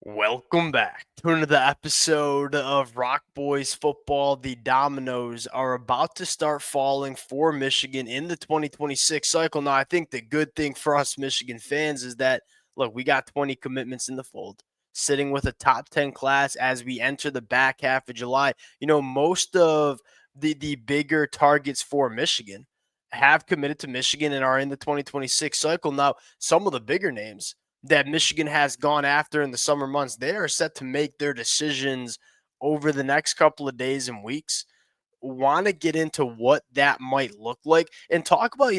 Welcome back to another episode of Rock Boys Football. The dominoes are about to start falling for Michigan in the 2026 cycle. Now, I think the good thing for us Michigan fans is that, look, we got 20 commitments in the fold, sitting with a top 10 class as we enter the back half of July. Most of the bigger targets for Michigan have committed to Michigan and are in the 2026 cycle. Now, some of the bigger names that Michigan has gone after in the summer months, they are set to make their decisions over the next couple of days and weeks. Want to get into what that might look like and talk about,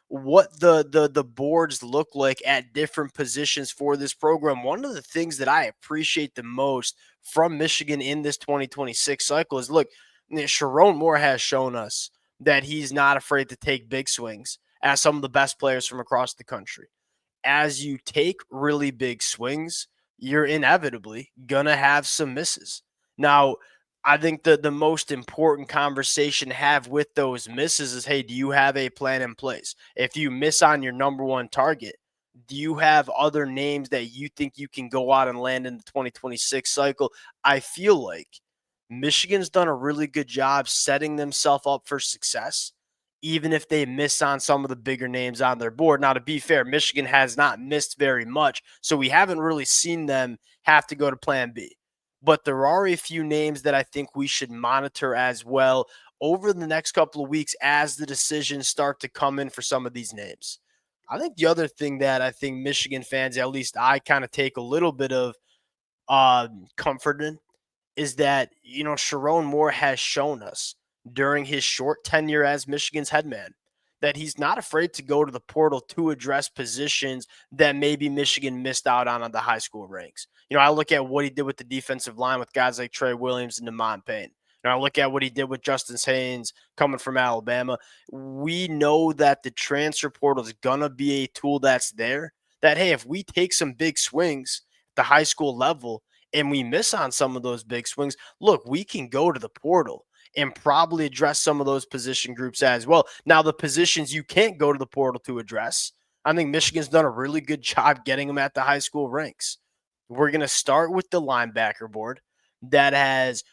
what the boards look like at different positions for this program. One of the things that I appreciate the most from Michigan in this 2026 cycle is look, Sherrone Moore has shown us that he's not afraid to take big swings at some of the best players from across the country. As you take really big swings, you're inevitably gonna have some misses. Now, I think the most important conversation to have with those misses is, hey, do you have a plan in place? If you miss on your number one target, do you have other names that you think you can go out and land in the 2026 cycle? I feel like Michigan's done a really good job setting themselves up for success even if they miss on some of the bigger names on their board. Now, to be fair, Michigan has not missed very much, so we haven't really seen them have to go to plan B. But there are a few names that I think we should monitor as well over the next couple of weeks as the decisions start to come in for some of these names. I think the other thing that I think Michigan fans, at least I kind of take a little bit of comfort in, is that, Sherrone Moore has shown us during his short tenure as Michigan's head man that he's not afraid to go to the portal to address positions that maybe Michigan missed out on the high school ranks. I look at what he did with the defensive line with guys like Trey Williams and Demond Payne. I look at what he did with Justice Haynes coming from Alabama. We know that the transfer portal is going to be a tool that's there that, hey, if we take some big swings at the high school level, and we miss on some of those big swings, look, we can go to the portal and probably address some of those position groups as well. Now, the positions you can't go to the portal to address, I think Michigan's done a really good job getting them at the high school ranks. We're going to start with the linebacker board that has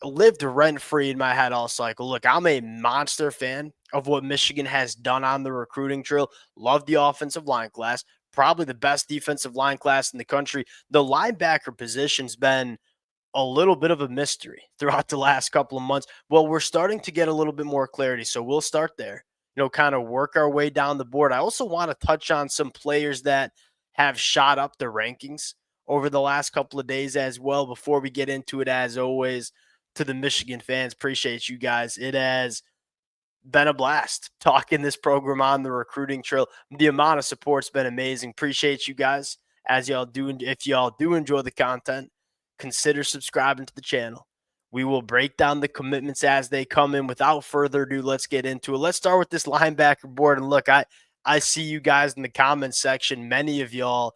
lived rent free in my head all cycle. Look, I'm a monster fan of what Michigan has done on the recruiting trail. Love the offensive line class, probably the best defensive line class in the country. The linebacker position's been a little bit of a mystery throughout the last couple of months. Well, we're starting to get a little bit more clarity. So we'll start there, kind of work our way down the board. I also want to touch on some players that have shot up the rankings over the last couple of days as well. Before we get into it, as always, to the Michigan fans, appreciate you guys. It has been a blast talking this program on the recruiting trail. The amount of support's been amazing. Appreciate you guys as y'all do. If y'all do enjoy the content, consider subscribing to the channel. We will break down the commitments as they come in. Without further ado, let's get into it. Let's start with this linebacker board. And look, I see you guys in the comments section, many of y'all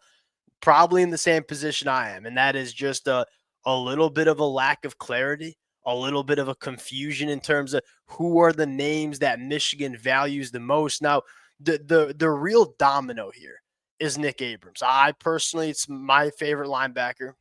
probably in the same position I am, and that is just a little bit of a lack of clarity, a little bit of a confusion in terms of who are the names that Michigan values the most. Now, the real domino here is Nick Abrams. I personally, it's my favorite linebacker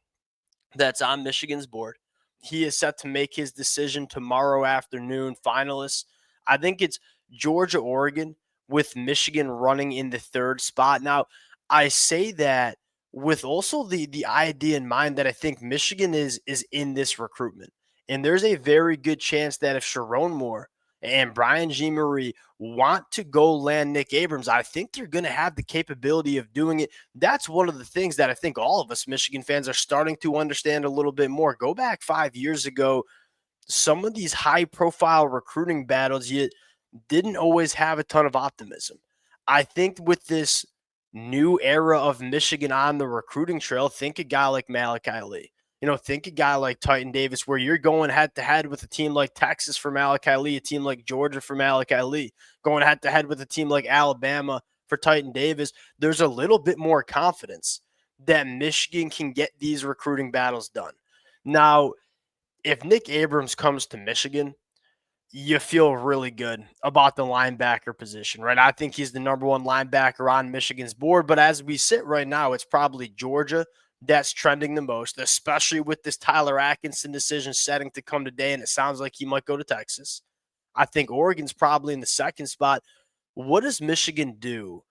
that's on Michigan's board. He is set to make his decision tomorrow afternoon. Finalists, I think it's Georgia, Oregon, with Michigan running in the third spot. Now, I say that with also the idea in mind that I think Michigan is in this recruitment. And there's a very good chance that if Sherrone Moore and Brian G. Marie want to go land Nick Abrams, I think they're going to have the capability of doing it. That's one of the things that I think all of us Michigan fans are starting to understand a little bit more. Go back 5 years ago, some of these high profile recruiting battles, you didn't always have a ton of optimism. I think with this new era of Michigan on the recruiting trail, think a guy like Malachi Lee. Think a guy like Titan Davis, where you're going head to head with a team like Texas for Malachi Lee, a team like Georgia for Malachi Lee, going head to head with a team like Alabama for Titan Davis. There's a little bit more confidence that Michigan can get these recruiting battles done. Now, if Nick Abrams comes to Michigan, you feel really good about the linebacker position, right? I think he's the number one linebacker on Michigan's board. But as we sit right now, it's probably Georgia that's trending the most, especially with this Tyler Atkinson decision setting to come today, and it sounds like he might go to Texas. I think Oregon's probably in the second spot. What does Michigan do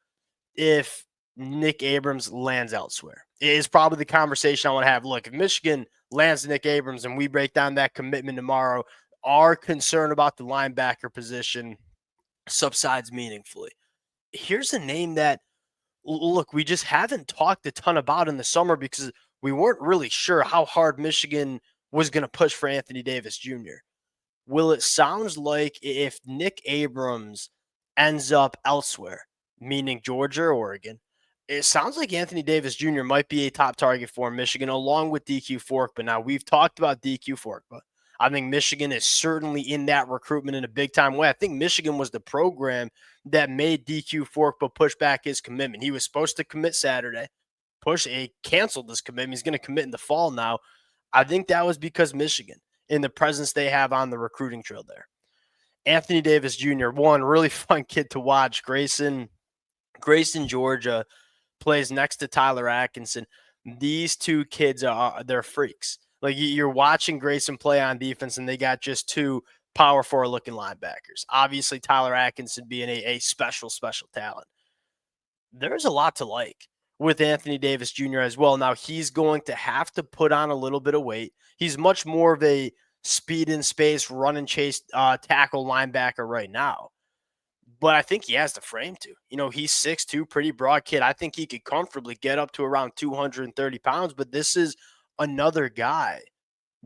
if Nick Abrams lands elsewhere? Is probably the conversation I want to have. Look, if Michigan lands Nick Abrams and we break down that commitment tomorrow, our concern about the linebacker position subsides meaningfully. Here's a name that, look, we just haven't talked a ton about in the summer because we weren't really sure how hard Michigan was going to push for Anthony Davis Jr. Well, it sounds like if Nick Abrams ends up elsewhere, meaning Georgia or Oregon, it sounds like Anthony Davis Jr. might be a top target for Michigan along with DQ Forkba. Now, we've talked about DQ Forkba. I think Michigan is certainly in that recruitment in a big time way. I think Michigan was the program that made DQ Forkba push back his commitment. He was supposed to commit Saturday, he canceled this commitment. He's going to commit in the fall now. I think that was because Michigan in the presence they have on the recruiting trail there. Anthony Davis Jr., one really fun kid to watch. Grayson, Georgia, plays next to Tyler Atkinson. These two kids they're freaks. Like you're watching Grayson play on defense, and they got just two power forward looking linebackers. Obviously, Tyler Atkinson being a special talent. There's a lot to like with Anthony Davis Jr. as well. Now he's going to have to put on a little bit of weight. He's much more of a speed in space, run and chase tackle linebacker right now. But I think he has the frame to. He's 6'2", pretty broad kid. I think he could comfortably get up to around 230 pounds, but this is another guy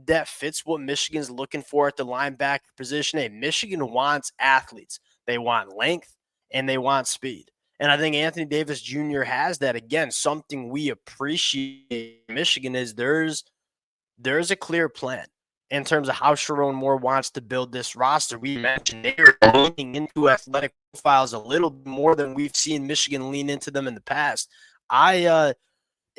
that fits what Michigan's looking for at the linebacker position. Hey, Michigan wants athletes. They want length and they want speed. And I think Anthony Davis Jr. has that. Again, something we appreciate in Michigan is there's a clear plan in terms of how Sherrone Moore wants to build this roster. We mentioned they are leaning into athletic profiles a little more than we've seen Michigan lean into them in the past.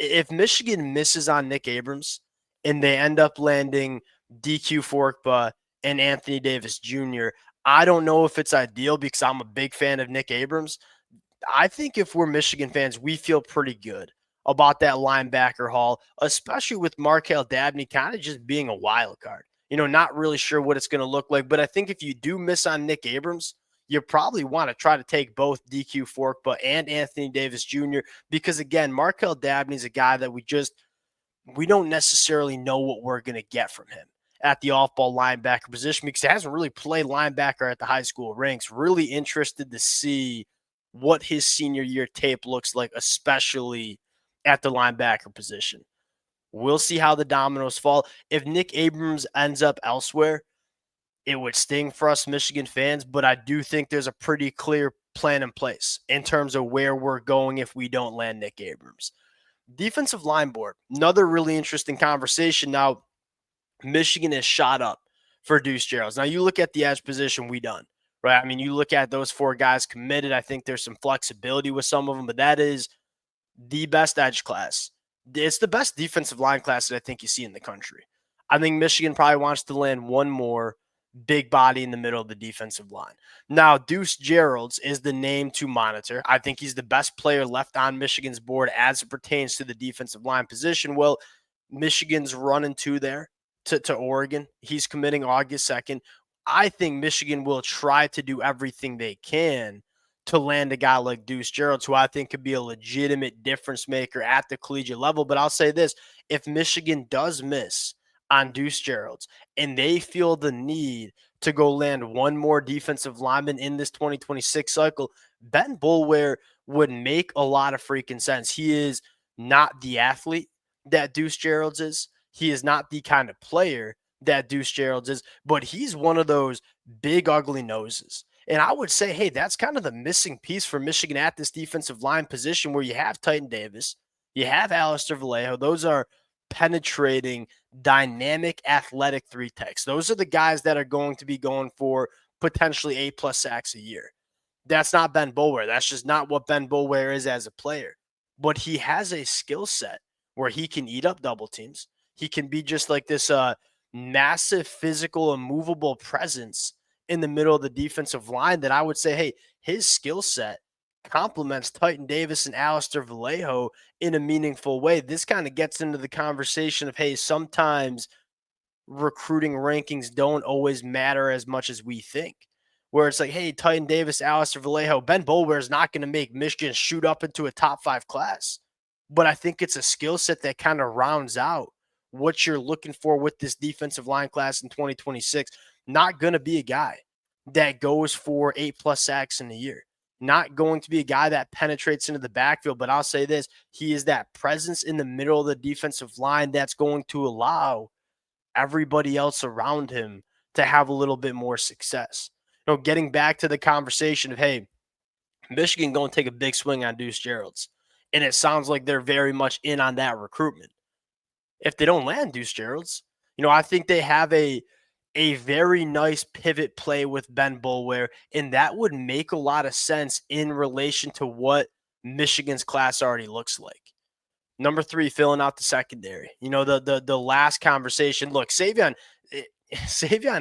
If Michigan misses on Nick Abrams and they end up landing DQ Forkba and Anthony Davis Jr., I don't know if it's ideal because I'm a big fan of Nick Abrams. I think if we're Michigan fans, we feel pretty good about that linebacker haul, especially with Markel Dabney kind of just being a wild card. Not really sure what it's going to look like. But I think if you do miss on Nick Abrams, you probably want to try to take both DQ Forkba and Anthony Davis Jr. because, again, Markel Dabney is a guy that we don't necessarily know what we're going to get from him at the off-ball linebacker position because he hasn't really played linebacker at the high school ranks. Really interested to see what his senior year tape looks like, especially at the linebacker position. We'll see how the dominoes fall. If Nick Abrams ends up elsewhere, it would sting for us Michigan fans, but I do think there's a pretty clear plan in place in terms of where we're going if we don't land Nick Abrams. Defensive line board, another really interesting conversation. Now, Michigan is shot up for Deuce Geralds. Now, you look at the edge position, we done, right? I mean, you look at those four guys committed. I think there's some flexibility with some of them, but that is the best edge class. It's the best defensive line class that I think you see in the country. I think Michigan probably wants to land one more big body in the middle of the defensive line. Now, Deuce Geralds is the name to monitor. I think he's the best player left on Michigan's board as it pertains to the defensive line position. Well, Michigan's running two there to Oregon. He's committing August 2nd. I think Michigan will try to do everything they can to land a guy like Deuce Geralds, who I think could be a legitimate difference maker at the collegiate level. But I'll say this, if Michigan does miss on Deuce Geralds and they feel the need to go land one more defensive lineman in this 2026 cycle, Ben Boulware would make a lot of freaking sense. He is not the athlete that Deuce Geralds is. He is not the kind of player that Deuce Geralds is, but he's one of those big, ugly noses. And I would say, hey, that's kind of the missing piece for Michigan at this defensive line position where you have Titan Davis, you have Alistair Vallejo. Those are penetrating, dynamic, athletic three techs. Those are the guys that are going to be going for potentially 8+ sacks a year. That's not Ben Boulware. That's just not what Ben Boulware is as a player. But he has a skill set where he can eat up double teams. He can be just like this massive physical, immovable presence in the middle of the defensive line that I would say, hey, his skill set complements Titan Davis and Alistair Vallejo in a meaningful way. This kind of gets into the conversation of, hey, sometimes recruiting rankings don't always matter as much as we think. Where it's like, hey, Titan Davis, Alistair Vallejo, Ben Boulware is not going to make Michigan shoot up into a top 5 class. But I think it's a skill set that kind of rounds out what you're looking for with this defensive line class in 2026. Not going to be a guy that goes for 8+ sacks in a year. Not going to be a guy that penetrates into the backfield, but I'll say this, he is that presence in the middle of the defensive line that's going to allow everybody else around him to have a little bit more success. Getting back to the conversation of, hey, Michigan going to take a big swing on Deuce Gerald's. And it sounds like they're very much in on that recruitment. If they don't land Deuce Gerald's, I think they have a very nice pivot play with Ben Boulware, and that would make a lot of sense in relation to what Michigan's class already looks like. Number 3, filling out the secondary. The last conversation. Look, Savion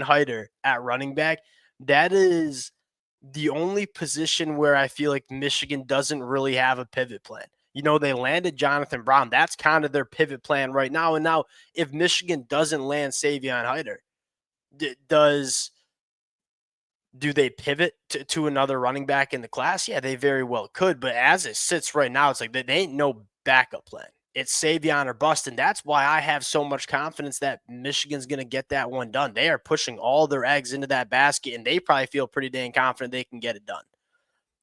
Hyder at running back, that is the only position where I feel like Michigan doesn't really have a pivot plan. They landed Jonathan Brown. That's kind of their pivot plan right now. And now, if Michigan doesn't land Savion Hyder, does do they pivot to another running back in the class? Yeah, they very well could. But as it sits right now, it's like they ain't no backup plan. It's Savion or bust. And that's why I have so much confidence that Michigan's going to get that one done. They are pushing all their eggs into that basket, and they probably feel pretty dang confident they can get it done.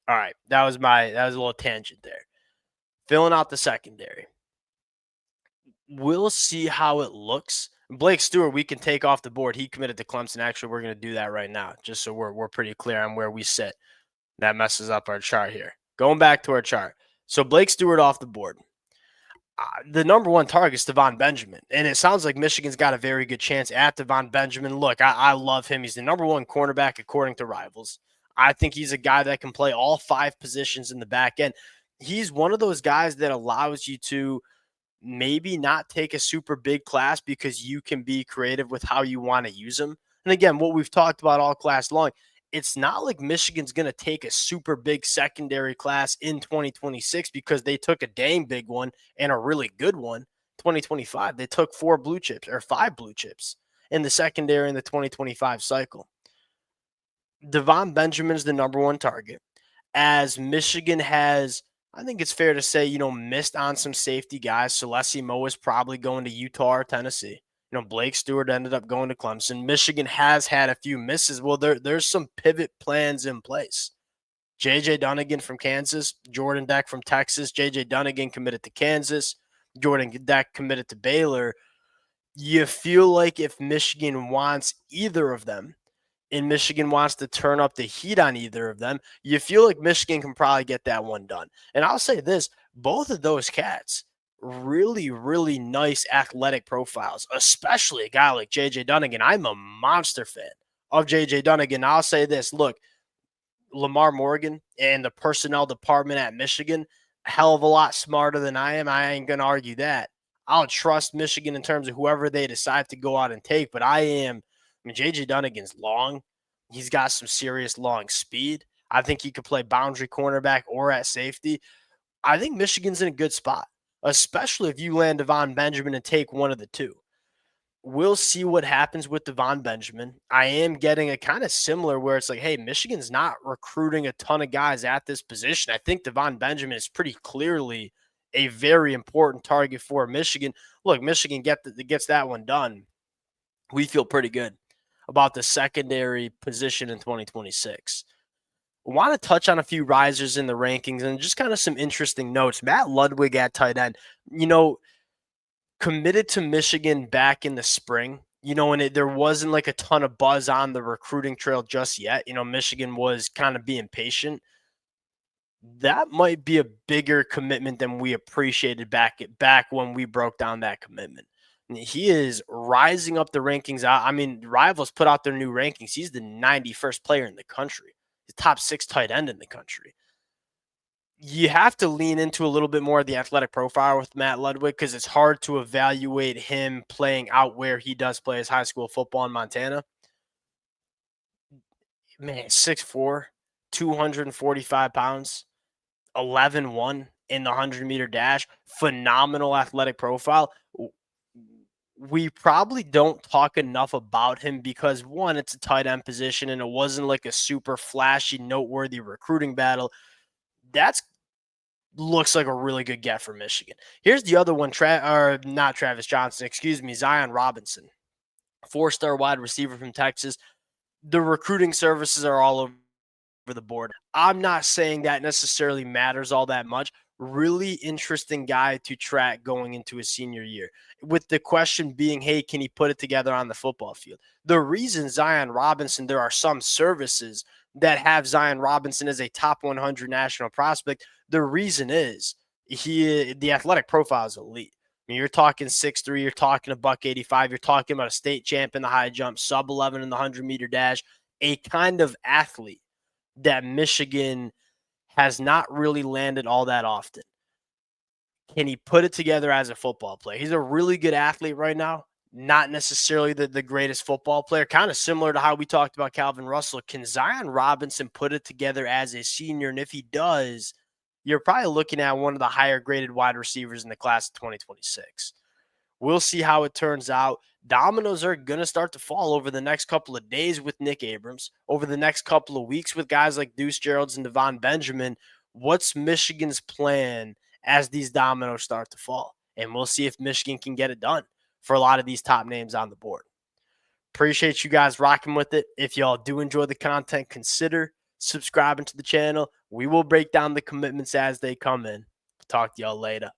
All right. That was a little tangent there. Filling out the secondary. We'll see how it looks. Blake Stewart, we can take off the board. He committed to Clemson. Actually, we're going to do that right now, just so we're pretty clear on where we sit. That messes up our chart here. Going back to our chart. So Blake Stewart off the board. The number one target is Devon Benjamin, and it sounds like Michigan's got a very good chance at Devon Benjamin. Look, I love him. He's the number one cornerback according to Rivals. I think he's a guy that can play all 5 positions in the back end. He's one of those guys that allows you to maybe not take a super big class because you can be creative with how you want to use them. And again, what we've talked about all class long, it's not like Michigan's going to take a super big secondary class in 2026 because they took a dang big one and a really good one. 2025, they took 4 blue chips or 5 blue chips in the secondary in the 2025 cycle. Devon Benjamin's the number one target. As Michigan has, I think it's fair to say, missed on some safety guys. Celestia Moe is probably going to Utah or Tennessee. Blake Stewart ended up going to Clemson. Michigan has had a few misses. Well, there's some pivot plans in place. J.J. Dunnigan from Kansas, Jordan Deck from Texas. J.J. Dunnigan committed to Kansas. Jordan Deck committed to Baylor. You feel like if Michigan wants either of them, and Michigan wants to turn up the heat on either of them, you feel like Michigan can probably get that one done. And I'll say this, both of those cats, really, really nice athletic profiles, especially a guy like J.J. Dunnigan. I'm a monster fan of J.J. Dunnigan. I'll say this, look, Lamar Morgan and the personnel department at Michigan, a hell of a lot smarter than I am. I ain't going to argue that. I'll trust Michigan in terms of whoever they decide to go out and take, but J.J. Dunnigan's long. He's got some serious long speed. I think he could play boundary cornerback or at safety. I think Michigan's in a good spot, especially if you land Devon Benjamin and take one of the two. We'll see what happens with Devon Benjamin. I am getting a kind of similar where it's like, hey, Michigan's not recruiting a ton of guys at this position. I think Devon Benjamin is pretty clearly a very important target for Michigan. Look, Michigan gets that one done. We feel pretty good about the secondary position in 2026. I want to touch on a few risers in the rankings and just kind of some interesting notes. Matt Ludwig at tight end, committed to Michigan back in the spring, and there wasn't like a ton of buzz on the recruiting trail just yet. Michigan was kind of being patient. That might be a bigger commitment than we appreciated back when we broke down that commitment. He is rising up the rankings. Rivals put out their new rankings. He's the 91st player in the country, the top 6 tight end in the country. You have to lean into a little bit more of the athletic profile with Matt Ludwig because it's hard to evaluate him playing out where he does play his high school football in Montana. Man, 6'4", 245 pounds. 11-1 in the 100-meter dash, phenomenal athletic profile. We probably don't talk enough about him because, one, it's a tight end position and it wasn't like a super flashy, noteworthy recruiting battle. That's looks like a really good get for Michigan. Here's the other one, or not Travis Johnson, excuse me, Zion Robinson, four-star wide receiver from Texas. The recruiting services are all over the board. I'm not saying that necessarily matters all that much. Really interesting guy to track going into his senior year. With the question being, hey, can he put it together on the football field? The reason Zion Robinson, there are some services that have Zion Robinson as a top 100 national prospect. The reason is the athletic profile is elite. I mean, you're talking 6'3", you're talking a buck 85, you're talking about a state champ in the high jump, sub 11 in the 100-meter dash, a kind of athlete that Michigan has not really landed all that often. Can he put it together as a football player? He's a really good athlete right now, not necessarily the greatest football player, kind of similar to how we talked about Calvin Russell. Can Zion Robinson put it together as a senior? And if he does, you're probably looking at one of the higher graded wide receivers in the class of 2026. We'll see how it turns out. Dominoes are going to start to fall over the next couple of days with Nick Abrams, over the next couple of weeks with guys like Deuce Geralds and Devon Benjamin. What's Michigan's plan as these dominoes start to fall? And we'll see if Michigan can get it done for a lot of these top names on the board. Appreciate you guys rocking with it. If y'all do enjoy the content, consider subscribing to the channel. We will break down the commitments as they come in. Talk to y'all later.